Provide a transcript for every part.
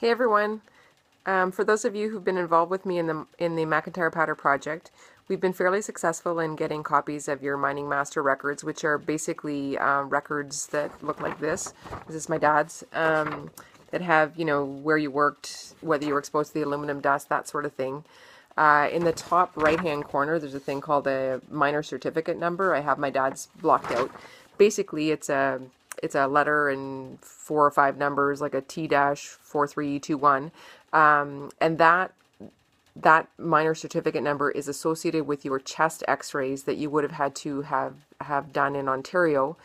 Hey everyone. For those of you who've been involved with me in the McIntyre Powder Project, we've been fairly successful in getting copies of your mining master records, which are basically records that look like this. This is my dad's, that have, where you worked, whether you were exposed to the aluminum dust, that sort of thing. In the top right-hand corner, there's a thing called a miner certificate number. I have my dad's blocked out. Basically, it's a letter and 4 or 5 numbers, like a T-4321, and that miner certificate number is associated with your chest X-rays that you would have had to have done in Ontario.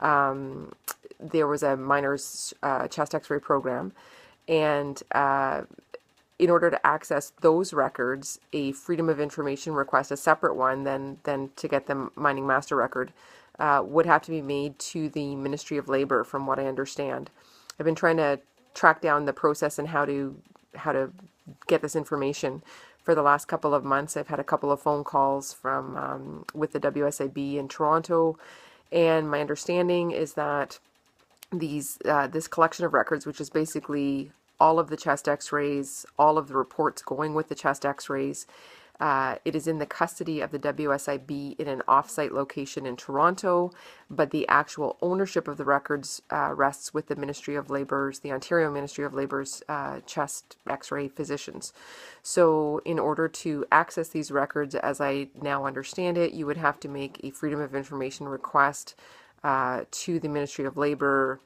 There was a miner's chest X-ray program, and in order to access those records, a Freedom of Information request, a separate one than to get the mining master record, would have to be made to the Ministry of Labor, from what I understand. I've been trying to track down the process and how to get this information for the last couple of months. I've had a couple of phone calls from with the WSIB in Toronto, and my understanding is that this collection of records, which is basically all of the chest X-rays, all of the reports going with the chest X-rays, it is in the custody of the WSIB in an off-site location in Toronto, but the actual ownership of the records rests with the Ministry of Labor's, the Ontario Ministry of Labor's chest X-ray physicians. So in order to access these records, as I now understand it, you would have to make a Freedom of Information request to the Ministry of Labor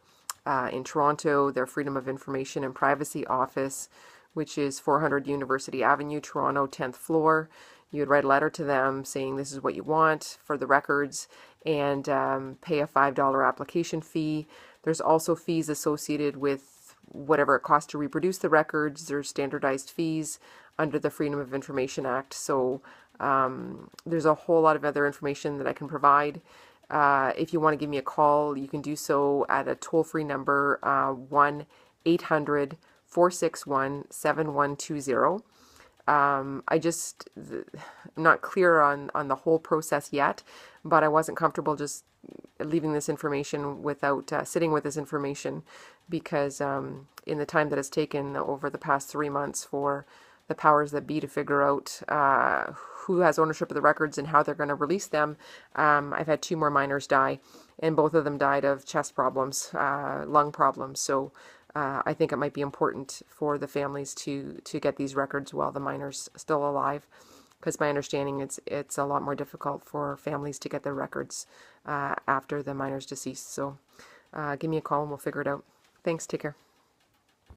in Toronto, their Freedom of Information and Privacy Office, which is 400 University Avenue, Toronto, 10th floor. You would write a letter to them saying this is what you want for the records, and pay a $5 application fee. There's also fees associated with whatever it costs to reproduce the records. There's standardized fees under the Freedom of Information Act. So there's a whole lot of other information that I can provide. If you want to give me a call, you can do so at a toll-free number, 1-800-461-7120. I'm not clear on the whole process yet, but I wasn't comfortable just leaving this information without sitting with this information, because in the time that it's taken over the past 3 months for the powers that be to figure out who has ownership of the records and how they're going to release them, I've had 2 more miners die, and both of them died of chest problems, lung problems. So I think it might be important for the families to get these records while the miner's still alive, because my understanding it's a lot more difficult for families to get their records after the miner's deceased. So give me a call and we'll figure it out. Thanks, take care.